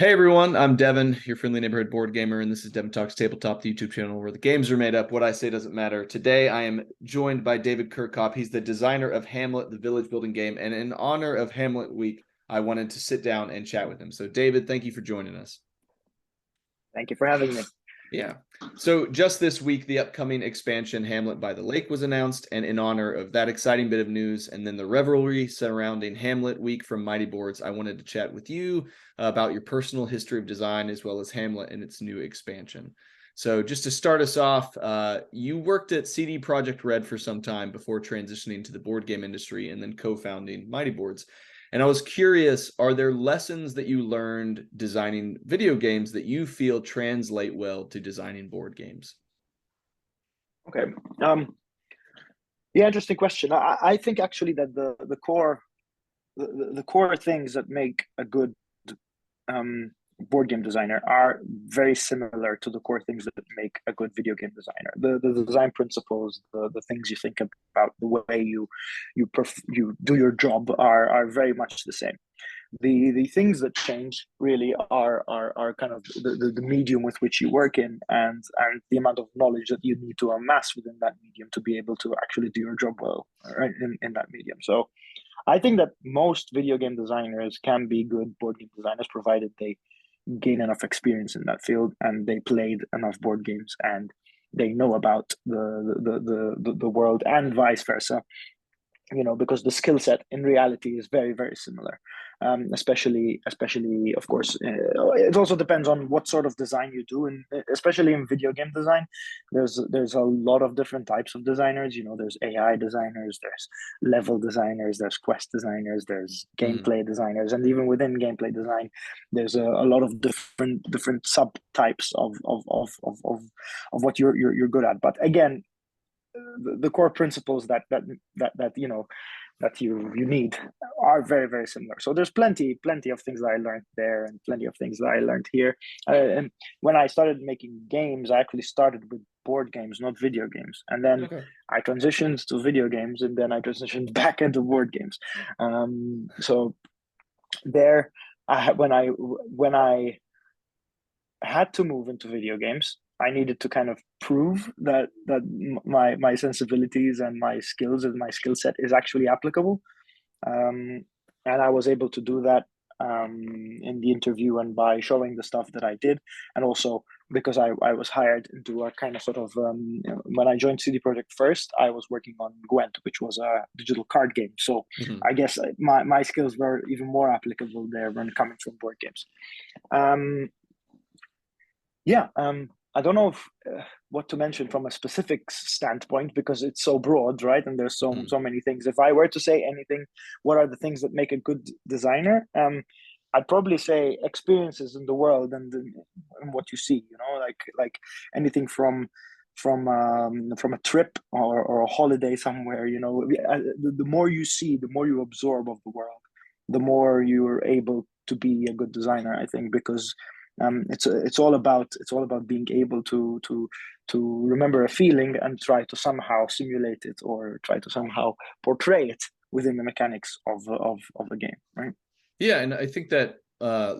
Hey everyone, I'm Devin, your friendly neighborhood board gamer, and this is Devin Talks Tabletop, the YouTube channel where the games are made up. What I say doesn't matter. Today I am joined by David Chircop. He's the designer of Hamlet, the village building game, and in honor of Hamlet Week, I wanted to sit down and chat with him. So David, thank you for joining us. Thank you for having me. Yeah. So just this week, the upcoming expansion Hamlet by the Lake was announced, and in honor of that exciting bit of news and then the revelry surrounding Hamlet Week from Mighty Boards, I wanted to chat with you about your personal history of design as well as Hamlet and its new expansion. So just to start us off, you worked at CD Projekt Red for some time before transitioning to the board game industry and then co-founding Mighty Boards. And I was curious, are there lessons that you learned designing video games that you feel translate well to designing board games? Okay. Yeah, interesting question. I think actually that the core things that make a good um, board game designer are very similar to the core things that make a good video game designer. The design principles, the things you think about, the way you do your job are very much the same. The things that change really are kind of the medium with which you work in, and the amount of knowledge that you need to amass within that medium to be able to actually do your job well, right, in that medium. So I think that most video game designers can be good board game designers provided they gain enough experience in that field and they played enough board games and they know about the world, and vice versa, because the skill set in reality is very, very similar. Especially, of course, it also depends on what sort of design you do, and especially in video game design, there's a lot of different types of designers. There's AI designers, there's level designers, there's quest designers, there's gameplay designers, and even within gameplay design, there's a lot of different subtypes of what you're good at. But again, the core principles that you need are very, very similar. So there's plenty of things that I learned there and plenty of things that I learned here. And when I started making games, I actually started with board games, not video games, and then Okay. I transitioned to video games, and then I transitioned back into board games. So there, when I had to move into video games, I needed to kind of prove that my sensibilities and my skills and my skill set is actually applicable. And I was able to do that in the interview and by showing the stuff that I did, and also because I was hired into a kind of sort of when I joined CD Projekt first, I was working on Gwent, which was a digital card game. So Mhm. I guess my skills were even more applicable there when coming from board games. Um, yeah, I don't know what to mention from a specific standpoint because it's so broad, right? And there's so Mhm. many things. If I were to say anything, what are the things that make a good designer? I'd probably say experiences in the world and what you see. Like anything from a trip or a holiday somewhere. The more you see, the more you absorb of the world, the more you're able to be a good designer. I think because it's all about being able to remember a feeling and try to somehow simulate it or try to somehow portray it within the mechanics of the game, right? Yeah, and I think that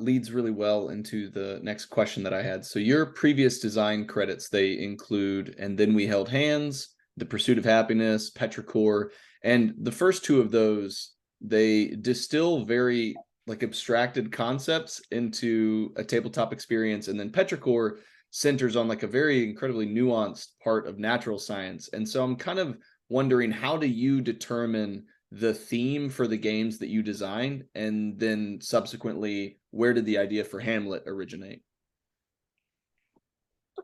leads really well into the next question that I had. So your previous design credits, they include And Then We Held Hands, The Pursuit of Happiness, Petrichor, and the first two of those, they distill very like abstracted concepts into a tabletop experience, and then Petrichor centers on like a very incredibly nuanced part of natural science. And so I'm kind of wondering, how do you determine the theme for the games that you design, and then subsequently, where did the idea for Hamlet originate?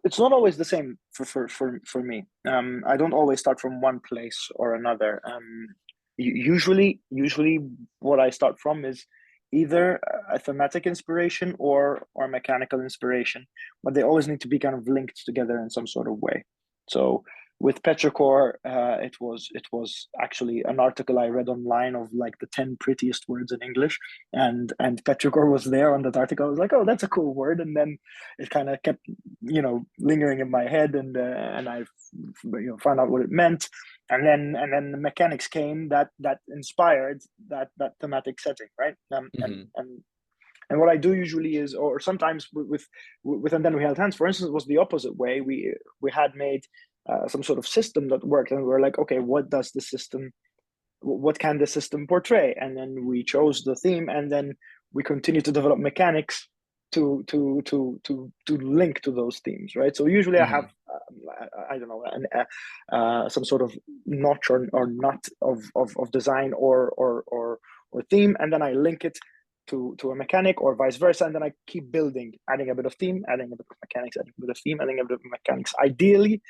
It's not always the same for me. I don't always start from one place or another. Usually, what I start from is either a thematic inspiration or mechanical inspiration, but they always need to be kind of linked together in some sort of way. So with Petrichor, it was actually an article I read online of like the 10 prettiest words in English, and Petrichor was there on that article. I was like, oh, that's a cool word, and then it kind of kept lingering in my head, and I found out what it meant, and then the mechanics came that inspired that thematic setting, right? Mhm. And And what I do usually is, or sometimes with and then we held hands, for instance, was the opposite way. We had made some sort of system that worked, and we were like, okay, what does the system, what can the system portray? And then we chose the theme, and then we continue to develop mechanics to link to those themes, right? So usually I have I don't know, some sort of notch or nut of design or theme, and then I link it to a mechanic or vice versa, and then I keep building, adding a bit of theme, adding a bit of mechanics, adding a bit of theme, adding a bit of mechanics. Ideally,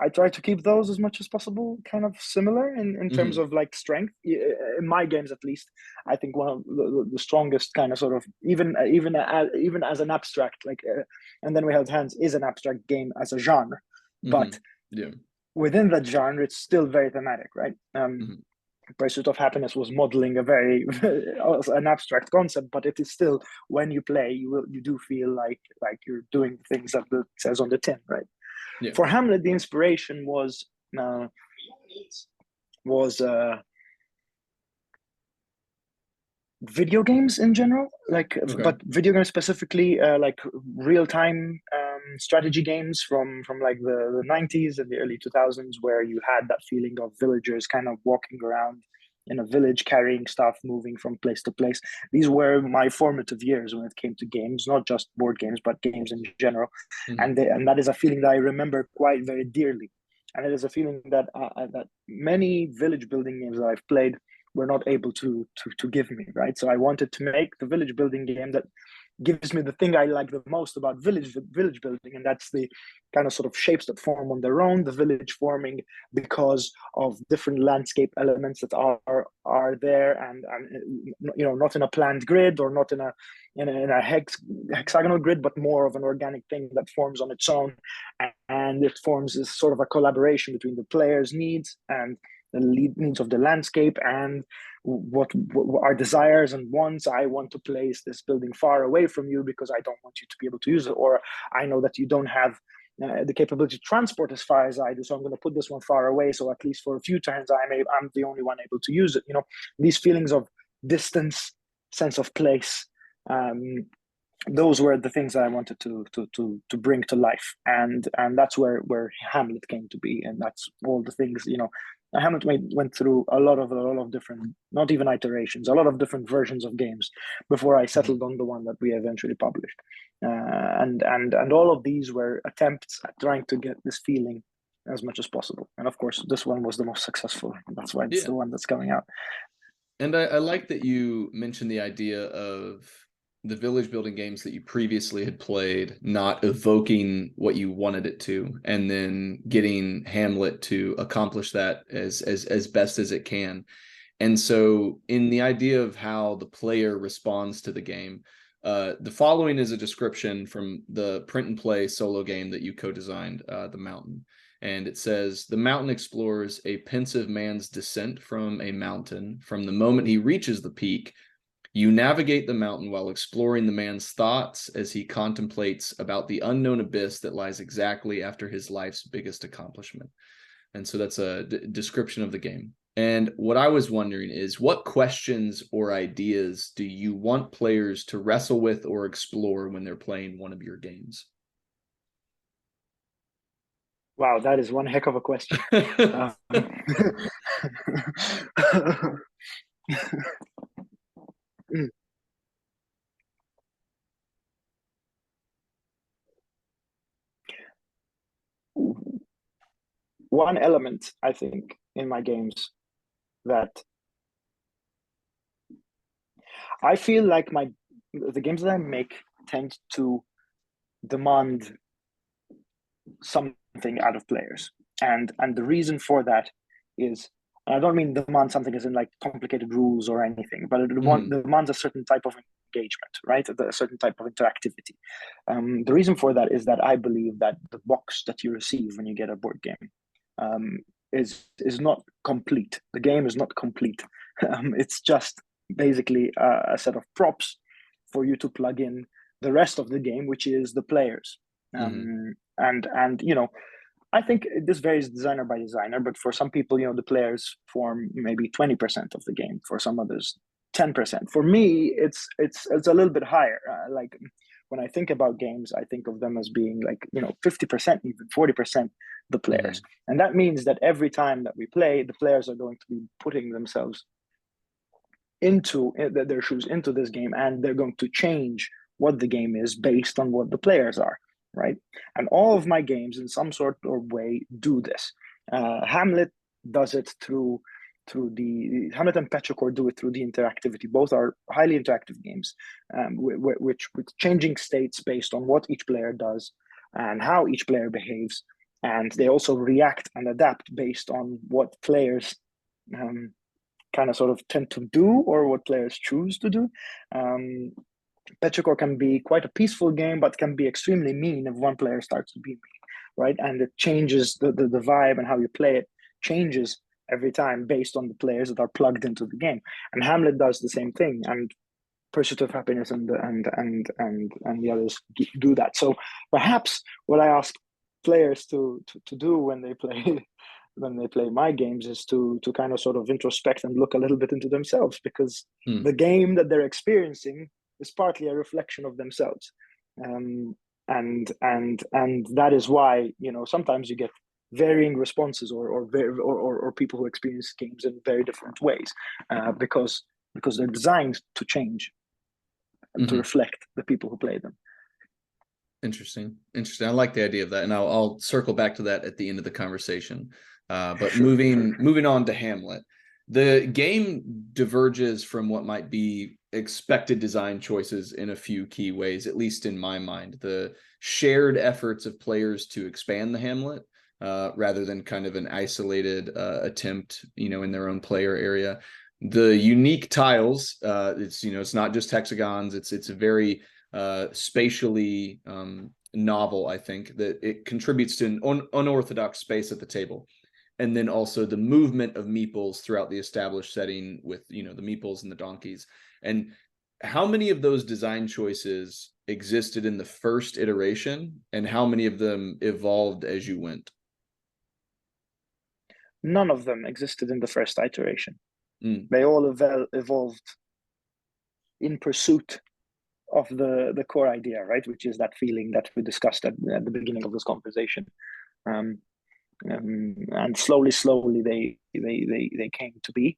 I try to keep those as much as possible kind of similar in terms of like strength. In my games, at least, I think one of the strongest kind of sort of even as an abstract, like and then we held hands is an abstract game as a genre, but yeah, within that genre, it's still very thematic, right? Pursuit of Happiness was modeling a very an abstract concept, but it is still, when you play, you do feel like you're doing things that it says on the tin, right? yeah. For Hamlet, the inspiration was video games in general, like but video games specifically, like real-time strategy games from like the 90s and the early 2000s, where you had that feeling of villagers kind of walking around in a village carrying stuff, moving from place to place. These were my formative years when it came to games, not just board games but games in general. And that is a feeling that I remember quite very dearly, and it is a feeling that that many village building games that I've played were not able to give me, right? So I wanted to make the village building game that gives me the thing I like the most about village building, and that's the kind of sort of shapes that form on their own, the village forming because of different landscape elements that are there, and you know, not in a planned grid or not in a hexagonal grid, but more of an organic thing that forms on its own, and it forms as sort of a collaboration between the players' needs and the needs of the landscape and what our desires and wants. I want to place this building far away from you because I don't want you to be able to use it, or I know that you don't have the capability to transport as far as I do, so I'm going to put this one far away, so at least for a few turns I'm the only one able to use it. You know, these feelings of distance, sense of place, those were the things that I wanted to bring to life, and that's where Hamlet came to be, and that's all the things, you know. Hamlet went through a lot of different, not even iterations, a lot of different versions of games before I settled on the one that we eventually published, and all of these were attempts at trying to get this feeling as much as possible, and of course this one was the most successful. That's why it's the one that's coming out. And I like that you mentioned the idea of the village building games that you previously had played not evoking what you wanted it to, and then getting Hamlet to accomplish that as best as it can. And so in the idea of how the player responds to the game, the following is a description from the print and play solo game that you co-designed, The Mountain. And it says, "The mountain explores a pensive man's descent from a mountain. From the moment he reaches the peak, you navigate the mountain while exploring the man's thoughts as he contemplates about the unknown abyss that lies exactly after his life's biggest accomplishment." And so that's a description of the game. And what I was wondering is, what questions or ideas do you want players to wrestle with or explore when they're playing one of your games? Wow, that is one heck of a question. One element, I think, in my games that I feel like the games that I make tend to demand something out of players, and the reason for that is, and I don't mean demand something as in like complicated rules or anything, but it demands a certain type of engagement, right? A certain type of interactivity. The reason for that is that I believe that the box that you receive when you get a board game is not complete. The game is not complete. It's just basically a set of props for you to plug in the rest of the game, which is the players. And you know, I think this varies designer by designer, but for some people, you know, the players form maybe 20% of the game. For some others, 10%. For me, it's a little bit higher. Like when I think about games, I think of them as being like, 50%, even 40% the players. And that means that every time that we play, the players are going to be putting themselves into their shoes into this game, and they're going to change what the game is based on what the players are, right? And all of my games in some sort of way do this. Hamlet does it through the Hamlet and Petrichor do it through the interactivity. Both are highly interactive games, which with changing states based on what each player does and how each player behaves, and they also react and adapt based on what players kind of sort of tend to do or what players choose to do. Petrichor can be quite a peaceful game, but can be extremely mean if one player starts to be mean, right? And it changes the vibe, and how you play it changes every time based on the players that are plugged into the game. And Hamlet does the same thing, and Pursuit of Happiness and the others do that. So perhaps what I ask players to do when they play my games is to kind of sort of introspect and look a little bit into themselves, because the game that they're experiencing is partly a reflection of themselves, and that is why sometimes you get varying responses or people who experience games in very different ways, because they're designed to change and to reflect the people who play them. Interesting. I like the idea of that, and I'll circle back to that at the end of the conversation. But Sure. moving on to Hamlet, the game diverges from what might be expected design choices in a few key ways, at least in my mind. The shared efforts of players to expand the Hamlet, rather than kind of an isolated attempt, in their own player area. The unique tiles, it's not just hexagons. It's a very spatially novel. I think that it contributes to an unorthodox space at the table. And then also the movement of meeples throughout the established setting with, the meeples and the donkeys. And how many of those design choices existed in the first iteration, and how many of them evolved as you went? None of them existed in the first iteration. They all evolved in pursuit of the core idea, right? Which is that feeling that we discussed at the beginning of this conversation. And slowly they came to be.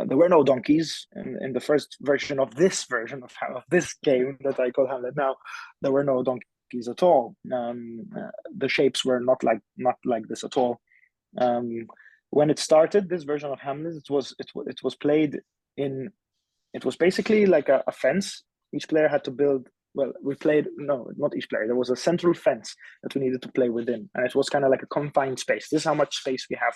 There were no donkeys in the first version of this game that I call Hamlet now. There were no donkeys at all. The shapes were not like this at all. When it started, this version of Hamlet, it was played in. It was basically like a fence. Each player had to build. Well, not each player. There was a central fence that we needed to play within, and it was kind of like a confined space. This is how much space we have.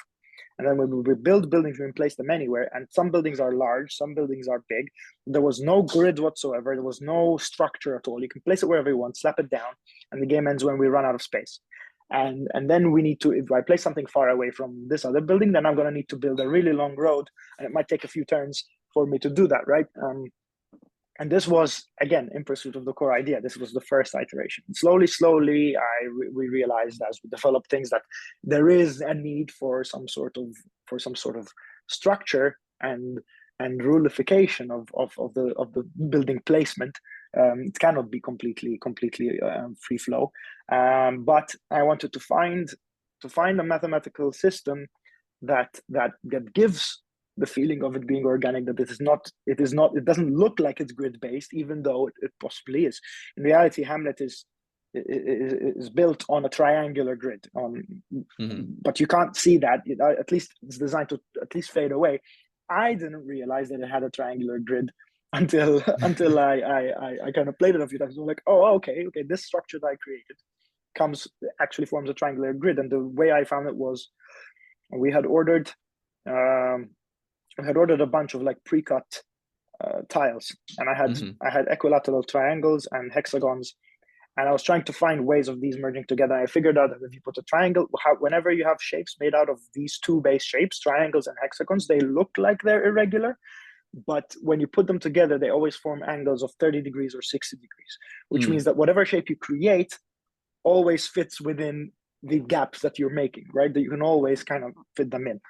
And then when we build buildings, we can place them anywhere. And some buildings are large, some buildings are big. There was no grid whatsoever. There was no structure at all. You can place it wherever you want, slap it down, and the game ends when we run out of space. And then we need to, if I place something far away from this other building, then I'm going to need to build a really long road, and it might take a few turns for me to do that, right? And this was, again, in pursuit of the core idea. This was the first iteration. Slowly, we realized as we developed things that there is a need for some sort of structure and rulification of the building placement. It cannot be completely free flow. But I wanted to find a mathematical system that gives the feeling of it being organic, that it doesn't look like it's grid based, even though it possibly is. In reality, Hamlet is built on a triangular grid, but you can't see that. At least it's designed to at least fade away. I didn't realize that it had a triangular grid until I kind of played it a few times. I'm like, oh, okay, this structure that I created actually forms a triangular grid. And the way I found it was, we had ordered a bunch of like pre-cut tiles, and I had equilateral triangles and hexagons, and I was trying to find ways of these merging together. I figured out that if you put a triangle, whenever you have shapes made out of these two base shapes, triangles and hexagons, they look like they're irregular, but when you put them together, they always form angles of 30 degrees or 60 degrees, which means that whatever shape you create always fits within the gaps that you're making, right? That you can always kind of fit them in.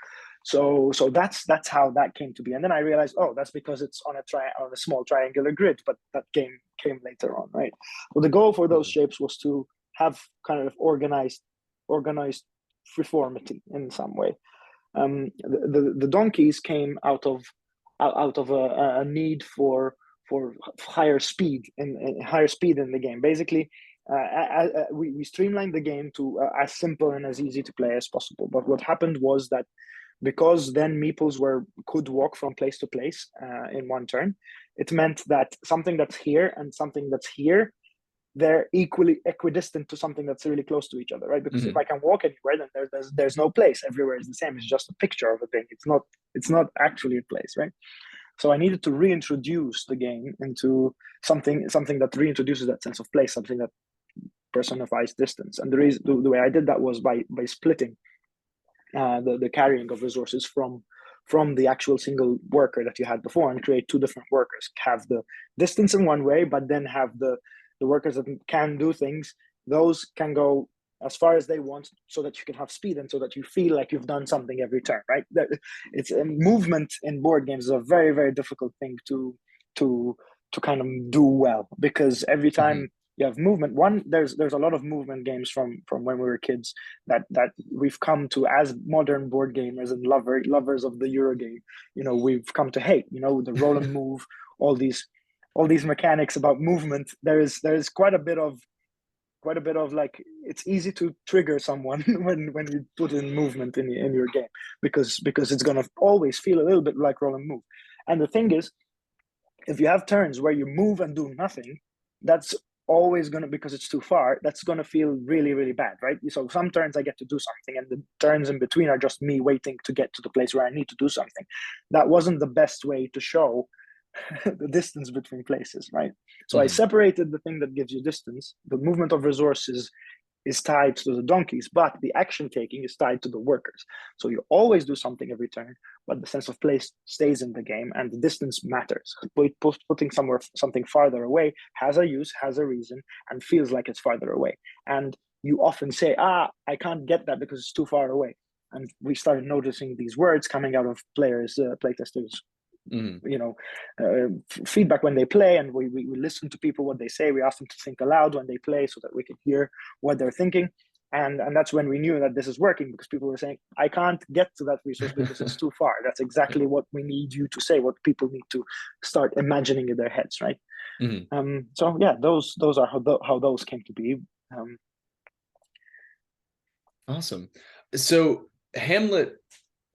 So that's how that came to be. And then I realized, oh, that's because it's on a small triangular grid, but that game came later on, right? Well, the goal for those shapes was to have kind of organized freeformity in some way. The donkeys came out of a need for higher speed in the game. Basically, we streamlined the game to as simple and as easy to play as possible. But what happened was that because then meeples could walk from place to place in one turn, it meant that something that's here and something that's here, they're equidistant to something that's really close to each other, right? Because if I can walk anywhere, then there's no place. Everywhere is the same. It's just a picture of a thing. It's not actually a place, right? So I needed to reintroduce the game into something that reintroduces that sense of place, something that personifies distance. And the way I did that was by splitting the carrying of resources from the actual single worker that you had before, and create two different workers. Have the distance in one way, but then have the workers that can do things. Those can go as far as they want, so that you can have speed and so that you feel like you've done something every turn, right? It's a movement in board games is a very, very difficult thing to kind of do well, because every time you have movement, there's a lot of movement games from when we were kids that we've come to, as modern board gamers and lovers of the Euro game, we've come to hate, the roll and move, all these mechanics about movement. There's quite a bit of like, it's easy to trigger someone when you put in movement in your game, because it's going to always feel a little bit like roll and move. And the thing is, if you have turns where you move and do nothing, that's always going to, because it's too far, that's going to feel really, really bad, right? So some turns I get to do something, and the turns in between are just me waiting to get to the place where I need to do something. That wasn't the best way to show the distance between places, right? So I separated the thing that gives you distance. The movement of resources is tied to the donkeys, but the action taking is tied to the workers. So you always do something every turn, but the sense of place stays in the game, and the distance matters. Putting something farther away has a use, has a reason, and feels like it's farther away. And you often say, I can't get that because it's too far away. And we started noticing these words coming out of playtesters, feedback when they play, and we listen to people, what they say. We ask them to think aloud when they play, so that we can hear what they're thinking. And that's when we knew that this is working, because people were saying, I can't get to that resource because it's too far. That's exactly what we need you to say, what people need to start imagining in their heads, right? So yeah, those are how those came to be. Awesome. So Hamlet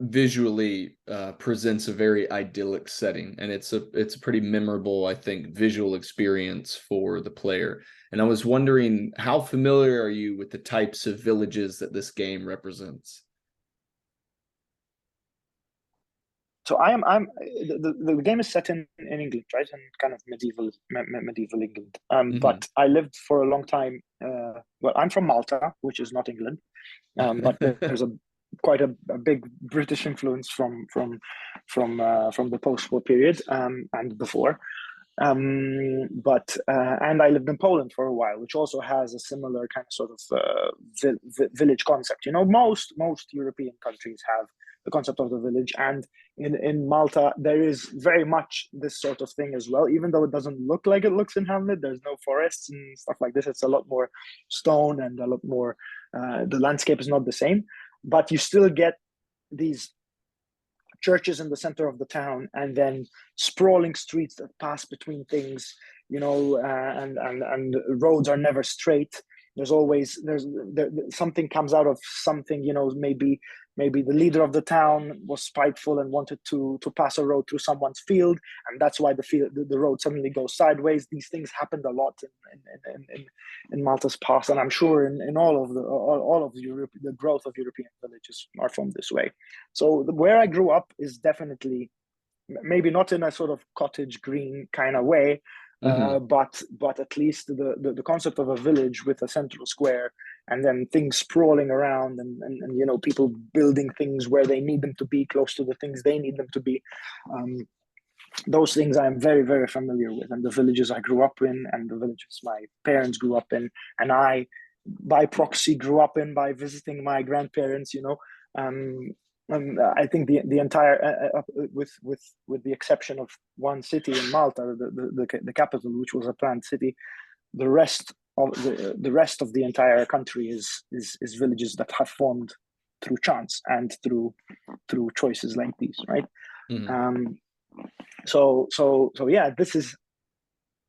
visually presents a very idyllic setting, and it's a pretty memorable, I think, visual experience for the player. And I was wondering, how familiar are you with the types of villages that this game represents? So the game is set in England, right? In kind of medieval England. But I lived for a long time. Well, I'm from Malta, which is not England, but there's quite a big British influence from the post-war period and before. But I lived in Poland for a while, which also has a similar kind of sort of village concept. Most European countries have the concept of the village, and in Malta there is very much this sort of thing as well. Even though it doesn't look like it looks in Hamlet, there's no forests and stuff like this. It's a lot more stone and a lot more. The landscape is not the same, but you still get these churches in the center of the town, and then sprawling streets that pass between things, and roads are never straight. There's always something comes out of something. Maybe the leader of the town was spiteful and wanted to pass a road through someone's field, and that's why the road suddenly goes sideways. These things happened a lot in Malta's past, and I'm sure in all of Europe, the growth of European villages are from this way. So where I grew up is definitely, maybe not in a sort of cottage green kind of way, but at least the concept of a village with a central square, and then things sprawling around, and people building things where they need them to be, close to the things they need them to be. Those things I'm very, very familiar with, and the villages I grew up in, and the villages my parents grew up in, and I, by proxy, grew up in by visiting my grandparents. I think the entire with the exception of one city in Malta, the capital, which was a planned city, the rest of the entire country is villages that have formed through chance and through choices like these, right? So yeah, this is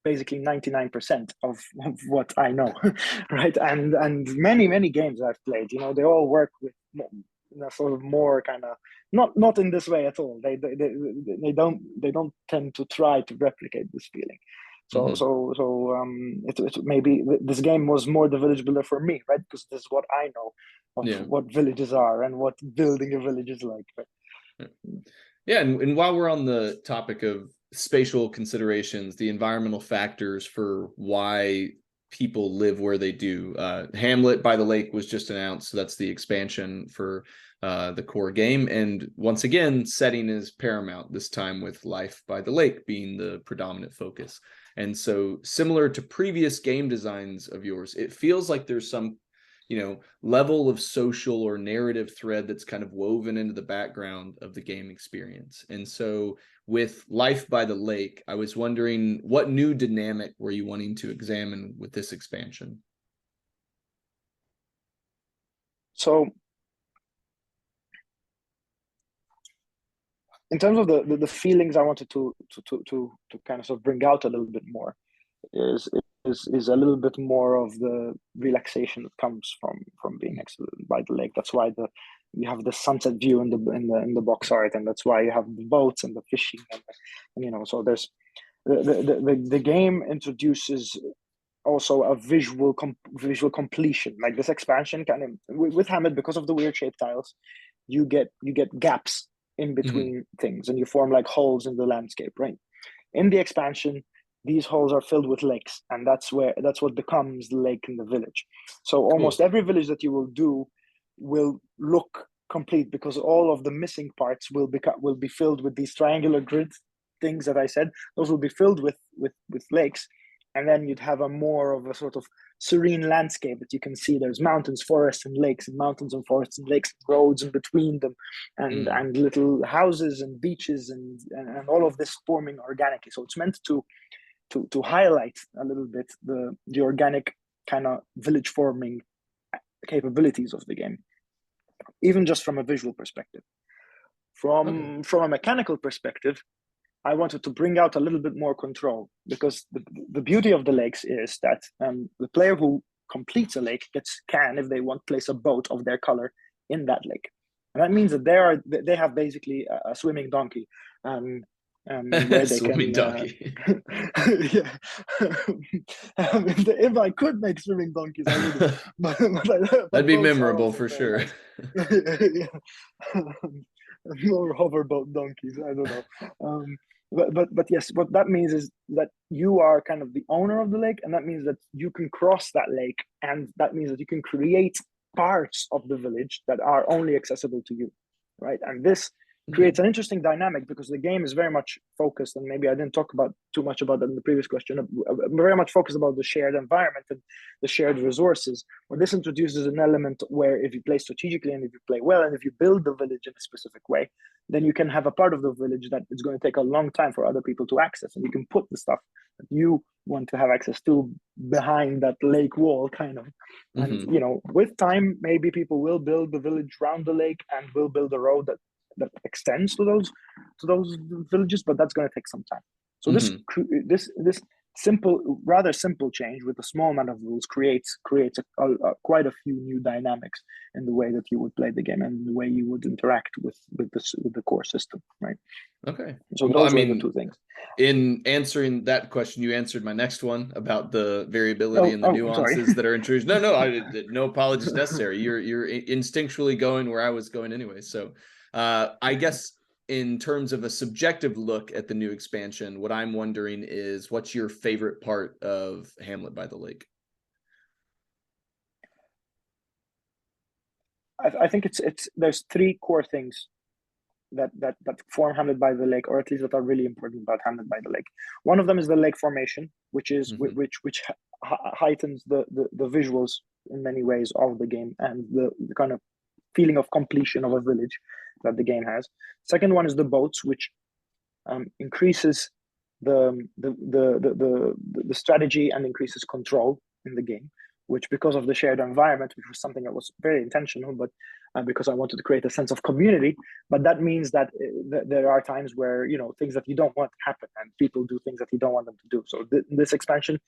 basically 99% of what I know, right? And many games I've played, they all work with sort of more kind of not in this way at all. They don't tend to try to replicate this feeling. It maybe this game was more the village builder for me, right? Because this is what I know of what villages are and what building a village is like. Right? Yeah, and while we're on the topic of spatial considerations, the environmental factors for why people live where they do, Hamlet by the Lake was just announced, so that's the expansion for the core game. And once again, setting is paramount, this time with Life by the Lake being the predominant focus. And so similar to previous game designs of yours, it feels like there's some level of social or narrative thread that's kind of woven into the background of the game experience. And so with Life by the Lake, I was wondering, what new dynamic were you wanting to examine with this expansion? So in terms of the feelings I wanted to kind of sort of bring out a little bit more is a little bit more of the relaxation that comes from being next to by the lake. That's why you have the sunset view in the box art, and that's why you have the boats and the fishing, and so there's the game introduces also a visual completion. Like this expansion kind of with Hamlet, because of the weird shaped tiles, you get gaps in between things, and you form like holes in the landscape, right? In the expansion, these holes are filled with lakes, and that's what becomes the lake in the village. So almost every village that you will do will look complete, because all of the missing parts will be filled with these triangular grid things that I said. Those will be filled with lakes, and then you'd have a more of a sort of serene landscape that you can see. There's mountains, forests, and lakes, and mountains and forests and lakes, and roads in between them, and little houses and beaches, and all of this forming organically. So it's meant to highlight a little bit the organic kind of village forming capabilities of the game, even just from a visual perspective. From a mechanical perspective, I wanted to bring out a little bit more control, because the beauty of the lakes is that the player who completes a lake can, if they want, place a boat of their color in that lake, and that means that they have basically a swimming donkey. Where they swimming donkey. Yeah. If I could make swimming donkeys, I would. But that'd be memorable for sure. Yeah. Or hoverboat donkeys, I don't know. But yes, what that means is that you are kind of the owner of the lake, and that means that you can cross that lake, and that means that you can create parts of the village that are only accessible to you, right? And this creates an interesting dynamic, because the game is very much focused, and maybe I didn't talk about too much about that in the previous question, very much focused about the shared environment and the shared resources, where this introduces an element where if you play strategically and if you play well and if you build the village in a specific way, then you can have a part of the village that it's going to take a long time for other people to access, and you can put the stuff that you want to have access to behind that lake wall, kind of. And with time, maybe people will build the village around the lake and will build a road that extends to those villages, but that's going to take some time. So this rather simple change with a small amount of rules creates quite a few new dynamics in the way that you would play the game and the way you would interact with the core system, right? Okay. So those are the two things. In answering that question, you answered my next one about the variability and the nuances that are introduced. No, no apologies necessary. You're instinctually going where I was going anyway. So I guess in terms of a subjective look at the new expansion, what I'm wondering is, what's your favorite part of Hamlet by the Lake? I think there's three core things that form Hamlet by the Lake, or at least that are really important about Hamlet by the Lake. One of them is the lake formation, which is which heightens the visuals in many ways of the game, and the kind of feeling of completion of a village. that the game has. Second one is the boats, which increases the strategy and increases control in the game, which, because of the shared environment, which was something that was very intentional, but because I wanted to create a sense of community. But that means that there are times where, you know, things that you don't want happen, and people do things that you don't want them to do. So this expansion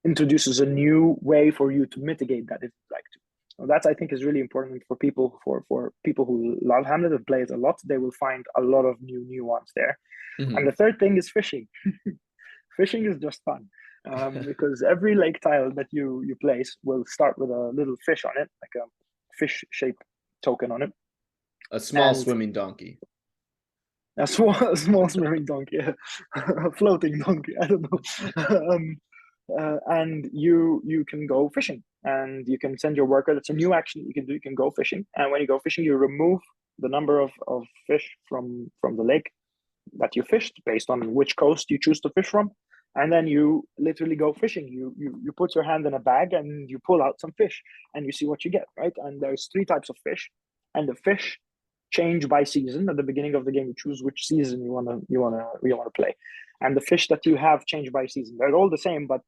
introduces a new way for you to mitigate that if you'd like to. So that, I think, is really important for people who love Hamlet and play it a lot. They will find a lot of new nuance there. And the third thing is fishing. Fishing is just fun, because every lake tile that you place will start with a little fish on it, like a fish-shaped token on it. A small swimming donkey. A small swimming donkey, a floating donkey. I don't know. And you can go fishing, and you can send your worker. That's a new action you can do. You can go fishing, and when you go fishing, you remove the number of fish from the lake that you fished based on which coast you choose to fish from, and then you literally go fishing. You put your hand in a bag and you pull out some fish, and you see what you get, right? And there's 3 types of fish, and the fish change by season. At the beginning of the game, you choose which season you wanna play, and the fish that you have change by season. They're all the same, but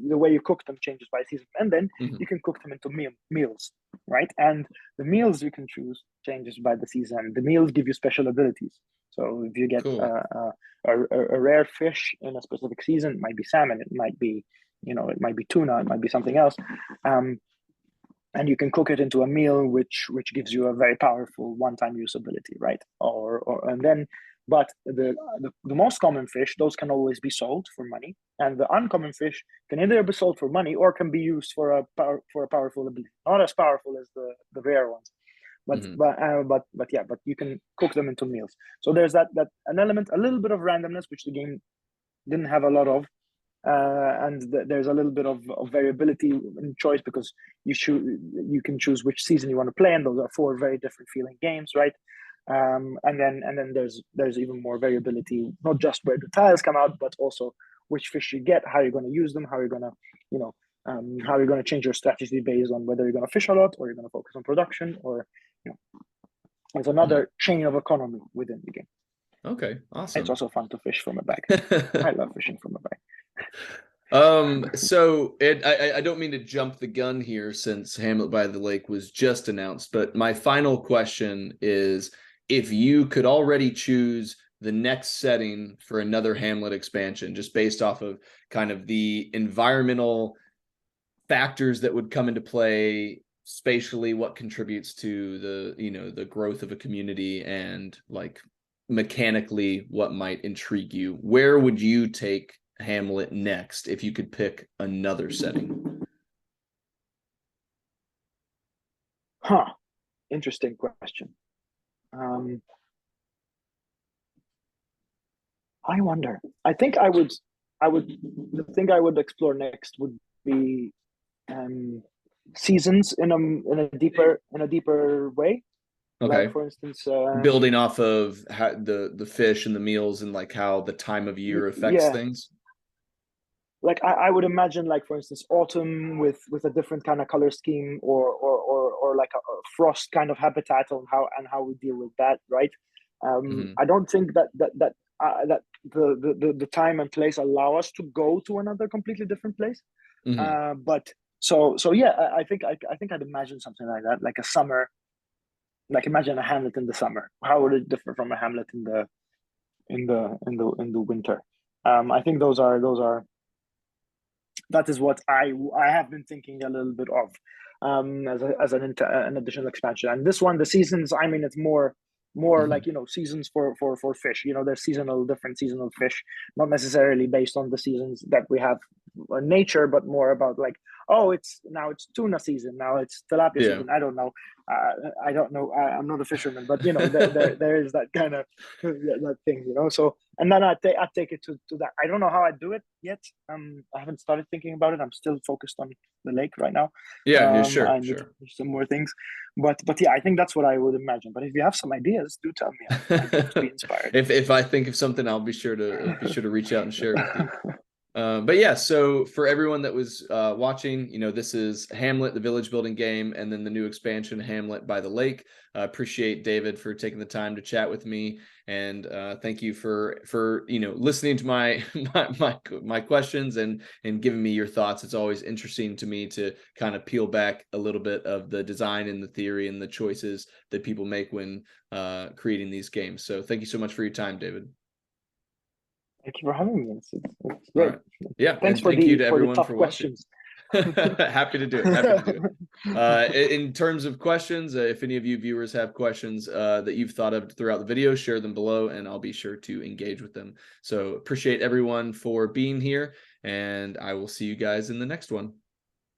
the way you cook them changes by season, and then you can cook them into meals, right? And the meals you can choose changes by the season. The meals give you special abilities. So if you get a rare fish in a specific season, it might be salmon, it might be, you know, it might be tuna, it might be something else, and you can cook it into a meal, which gives you a very powerful one-time use ability, right? But the most common fish, those can always be sold for money, and the uncommon fish can either be sold for money or can be used for a powerful ability. Not as powerful as the rare ones, but you can cook them into meals. So there's that an element, a little bit of randomness, which the game didn't have a lot of, and there's a little bit of variability in choice, because you can choose which season you want to play, and those are 4 very different feeling games, right? And then there's even more variability, not just where the tiles come out, but also which fish you get, how you're going to use them, how you're going to, you know, how you're going to change your strategy based on whether you're going to fish a lot or you're going to focus on production, or, you know, there's another chain of economy within the game. Okay, awesome. It's also fun to fish from a bag. I love fishing from a bag. So I don't mean to jump the gun here, since Hamlet by the Lake was just announced, but my final question is, if you could already choose the next setting for another Hamlet expansion, just based off of kind of the environmental factors that would come into play, spatially, what contributes to the, you know, the growth of a community, and like mechanically what might intrigue you, where would you take Hamlet next if you could pick another setting? Interesting question. I wonder. I think the thing I would explore next would be seasons in a deeper way. Okay. Like, for instance, building off of how the fish and the meals, and like how the time of year affects things. Like I would imagine, like, for instance, autumn with a different kind of color scheme, or like a frost kind of habitat on how we deal with that, right? I don't think that the time and place allow us to go to another completely different place. But so yeah, I think I'd imagine something like that, like a summer. Like, imagine a Hamlet in the summer. How would it differ from a Hamlet in the winter? I think that is what I have been thinking a little bit of, as an additional expansion. And this one, the seasons, I mean, it's more like, you know, seasons for fish. You know, there's different seasonal fish, not necessarily based on the seasons that we have in nature, but more about like, oh, it's tuna season, now it's tilapia season. I don't know. I'm not a fisherman, but you know, there is that kind of that thing, you know. So, and then I take it to that. I don't know how I do it yet. I haven't started thinking about it. I'm still focused on the lake right now. Sure. I need some more things, but yeah, I think that's what I would imagine. But if you have some ideas, do tell me. I'd be inspired. If I think of something, I'll be sure to reach out and share with you. But yeah, so for everyone that was watching, you know, this is Hamlet, the village building game, and then the new expansion, Hamlet by the Lake. Appreciate David for taking the time to chat with me, and thank you for you know, listening to my my questions and giving me your thoughts. It's always interesting to me to kind of peel back a little bit of the design and the theory and the choices that people make when creating these games. So thank you so much for your time, David. Thank you for having me. It's All great. right. Yeah, Thanks and for thank you to the everyone tough for watching. questions. Happy to do it. Happy to do it. In terms of questions, if any of you viewers have questions that you've thought of throughout the video, share them below and I'll be sure to engage with them. So appreciate everyone for being here, and I will see you guys in the next one.